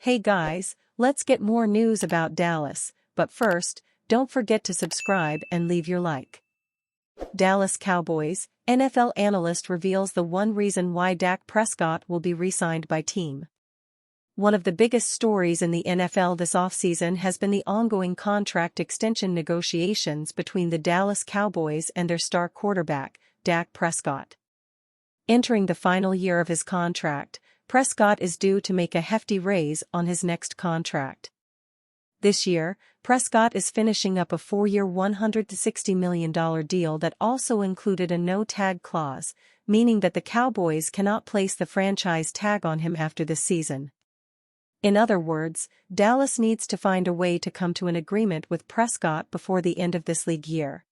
Hey guys, let's get more news about Dallas, but first, don't forget to subscribe and leave your like. Dallas Cowboys, NFL analyst reveals the one reason why Dak Prescott will be re-signed by team. One of the biggest stories in the NFL this offseason has been the ongoing contract extension negotiations between the Dallas Cowboys and their star quarterback, Dak Prescott. Entering the final year of his contract, Prescott is due to make a hefty raise on his next contract. This year, Prescott is finishing up a 4-year $160 million deal that also included a no-tag clause, meaning that the Cowboys cannot place the franchise tag on him after this season. In other words, Dallas needs to find a way to come to an agreement with Prescott before the end of this league year.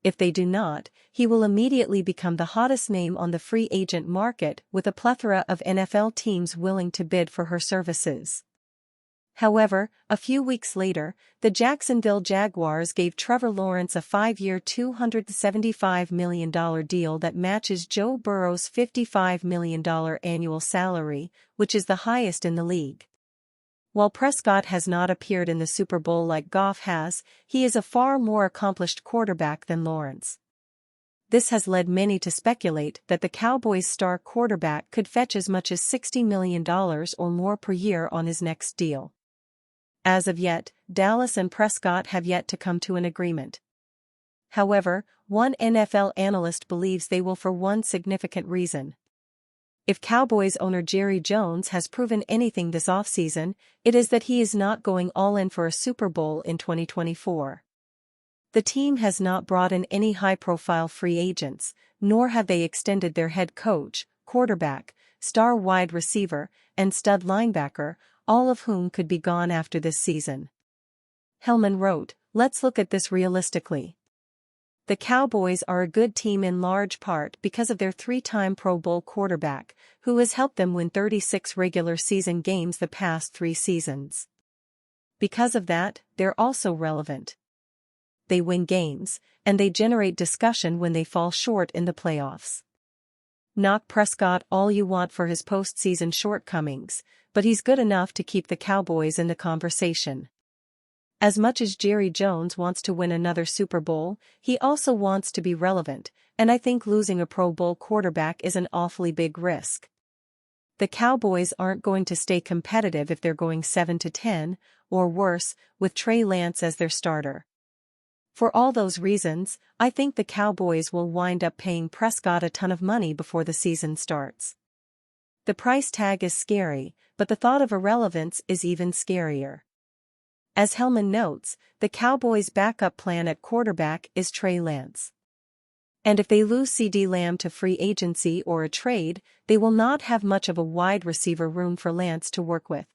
If they do not, he will immediately become the hottest name on the free agent market with a plethora of NFL teams willing to bid for her services. However, a few weeks later, the Jacksonville Jaguars gave Trevor Lawrence a 5-year $275 million deal that matches Joe Burrow's $55 million annual salary, which is the highest in the league. While Prescott has not appeared in the Super Bowl like Goff has, he is a far more accomplished quarterback than Lawrence. This has led many to speculate that the Cowboys' star quarterback could fetch as much as $60 million or more per year on his next deal. As of yet, Dallas and Prescott have yet to come to an agreement. However, one NFL analyst believes they will for one significant reason. If Cowboys owner Jerry Jones has proven anything this offseason, it is that he is not going all in for a Super Bowl in 2024. The team has not brought in any high-profile free agents, nor have they extended their head coach, quarterback, star wide receiver, and stud linebacker, all of whom could be gone after this season. Hellman wrote, "Let's look at this realistically. The Cowboys are a good team in large part because of their 3-time Pro Bowl quarterback, who has helped them win 36 regular season games the past 3 seasons. Because of that, they're also relevant. They win games, and they generate discussion when they fall short in the playoffs. Knock Prescott all you want for his postseason shortcomings, but he's good enough to keep the Cowboys in the conversation. As much as Jerry Jones wants to win another Super Bowl, he also wants to be relevant, and I think losing a Pro Bowl quarterback is an awfully big risk. The Cowboys aren't going to stay competitive if they're going 7-10, or worse, with Trey Lance as their starter. For all those reasons, I think the Cowboys will wind up paying Prescott a ton of money before the season starts. The price tag is scary, but the thought of irrelevance is even scarier. As Hellman notes, the Cowboys' backup plan at quarterback is Trey Lance. And if they lose CeeDee Lamb to free agency or a trade, they will not have much of a wide receiver room for Lance to work with.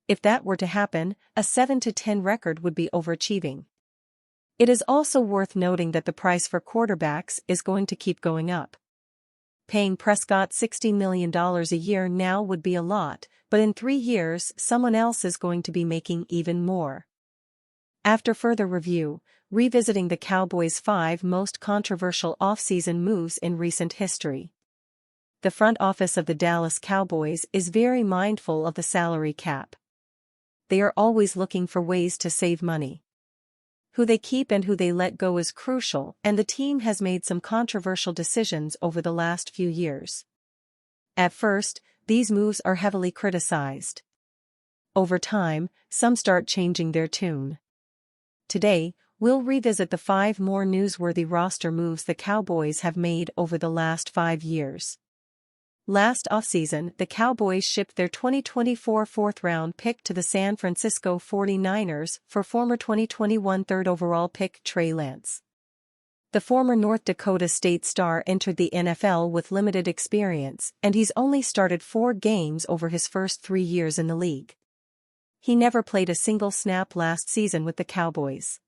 If that were to happen, a 7-10 record would be overachieving. It is also worth noting that the price for quarterbacks is going to keep going up. Paying Prescott $60 million a year now would be a lot, but in 3 years someone else is going to be making even more. After further review, revisiting the Cowboys' 5 most controversial offseason moves in recent history. The front office of the Dallas Cowboys is very mindful of the salary cap. They are always looking for ways to save money. Who they keep and who they let go is crucial, and the team has made some controversial decisions over the last few years. At first, these moves are heavily criticized. Over time, some start changing their tune. Today, we'll revisit the 5 more newsworthy roster moves the Cowboys have made over the last 5 years. Last offseason, the Cowboys shipped their 2024 4th-round pick to the San Francisco 49ers for former 2021 3rd overall pick Trey Lance. The former North Dakota State star entered the NFL with limited experience, and he's only started 4 games over his first 3 years in the league. He never played a single snap last season with the Cowboys.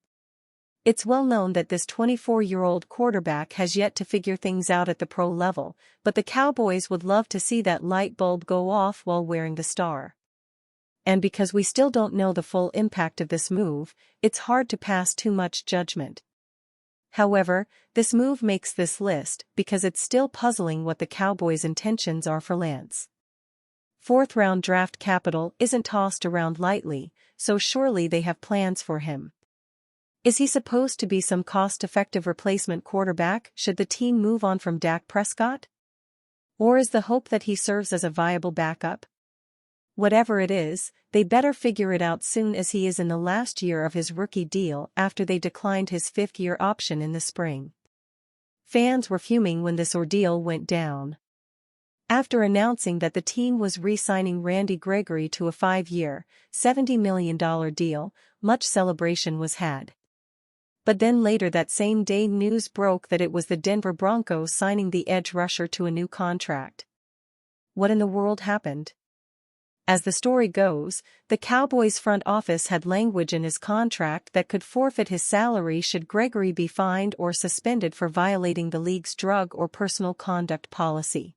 It's well known that this 24-year-old quarterback has yet to figure things out at the pro level, but the Cowboys would love to see that light bulb go off while wearing the star. And because we still don't know the full impact of this move, it's hard to pass too much judgment. However, this move makes this list because it's still puzzling what the Cowboys' intentions are for Lance. Fourth-round draft capital isn't tossed around lightly, so surely they have plans for him. Is he supposed to be some cost-effective replacement quarterback should the team move on from Dak Prescott? Or is the hope that he serves as a viable backup? Whatever it is, they better figure it out soon, as he is in the last year of his rookie deal after they declined his fifth-year option in the spring. Fans were fuming when this ordeal went down. After announcing that the team was re-signing Randy Gregory to a 5-year, $70 million deal, much celebration was had. But then later that same day news broke that it was the Denver Broncos signing the edge rusher to a new contract. What in the world happened? As the story goes, the Cowboys front office had language in his contract that could forfeit his salary should Gregory be fined or suspended for violating the league's drug or personal conduct policy.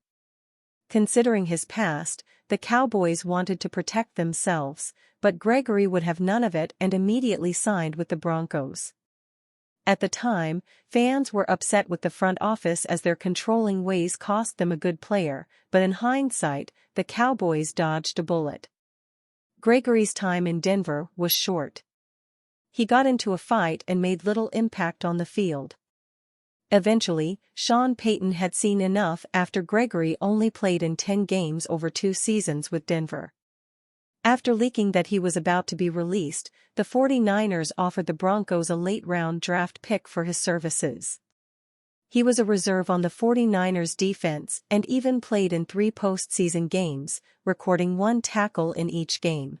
Considering his past, the Cowboys wanted to protect themselves, but Gregory would have none of it and immediately signed with the Broncos. At the time, fans were upset with the front office as their controlling ways cost them a good player, but in hindsight, the Cowboys dodged a bullet. Gregory's time in Denver was short. He got into a fight and made little impact on the field. Eventually, Sean Payton had seen enough after Gregory only played in 10 games over 2 seasons with Denver. After leaking that he was about to be released, the 49ers offered the Broncos a late-round draft pick for his services. He was a reserve on the 49ers defense and even played in 3 postseason games, recording 1 tackle in each game.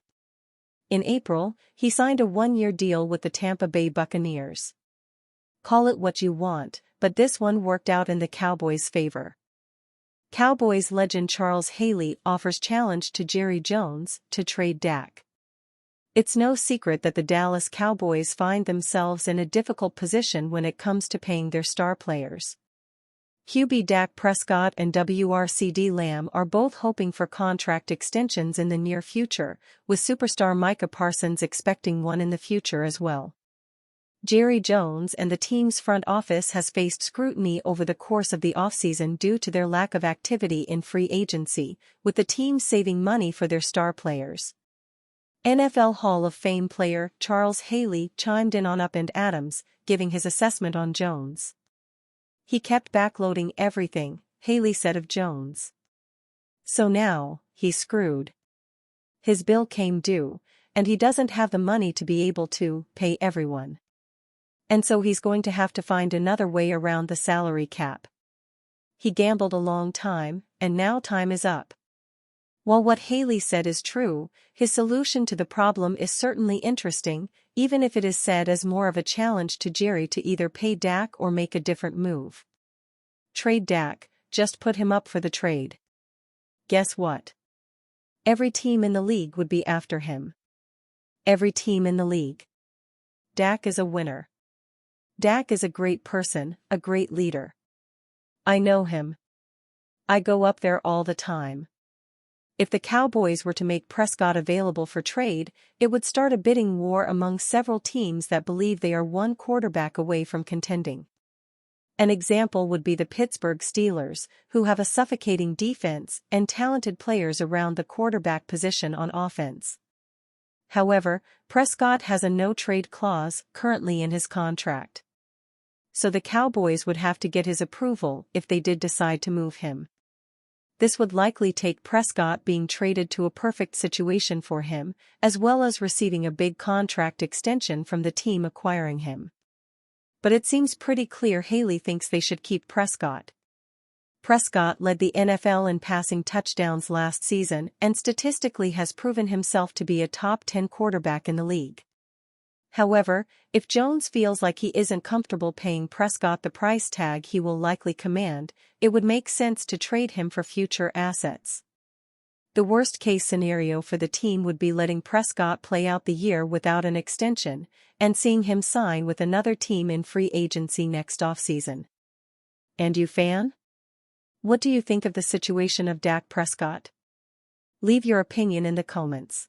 In April, he signed a 1-year deal with the Tampa Bay Buccaneers. Call it what you want, but this one worked out in the Cowboys' favor. Cowboys legend Charles Haley offers challenge to Jerry Jones to trade Dak. It's no secret that the Dallas Cowboys find themselves in a difficult position when it comes to paying their star players. QB Dak Prescott and CeeDee Lamb are both hoping for contract extensions in the near future, with superstar Micah Parsons expecting one in the future as well. Jerry Jones and the team's front office has faced scrutiny over the course of the offseason due to their lack of activity in free agency, with the team saving money for their star players. NFL Hall of Fame player Charles Haley chimed in on Up and Adams, giving his assessment on Jones. He kept backloading everything, Haley said of Jones. So now, he's screwed. His bill came due, and he doesn't have the money to be able to pay everyone. And so he's going to have to find another way around the salary cap. He gambled a long time, and now time is up. While what Haley said is true, his solution to the problem is certainly interesting, even if it is said as more of a challenge to Jerry to either pay Dak or make a different move. Trade Dak, just put him up for the trade. Guess what? Every team in the league would be after him. Every team in the league. Dak is a winner. Dak is a great person, a great leader. I know him. I go up there all the time. If the Cowboys were to make Prescott available for trade, it would start a bidding war among several teams that believe they are one quarterback away from contending. An example would be the Pittsburgh Steelers, who have a suffocating defense and talented players around the quarterback position on offense. However, Prescott has a no-trade clause currently in his contract. So the Cowboys would have to get his approval if they did decide to move him. This would likely take Prescott being traded to a perfect situation for him, as well as receiving a big contract extension from the team acquiring him. But it seems pretty clear Haley thinks they should keep Prescott. Prescott led the NFL in passing touchdowns last season and statistically has proven himself to be a top 10 quarterback in the league. However, if Jones feels like he isn't comfortable paying Prescott the price tag he will likely command, it would make sense to trade him for future assets. The worst-case scenario for the team would be letting Prescott play out the year without an extension, and seeing him sign with another team in free agency next offseason. And you, fan? What do you think of the situation of Dak Prescott? Leave your opinion in the comments.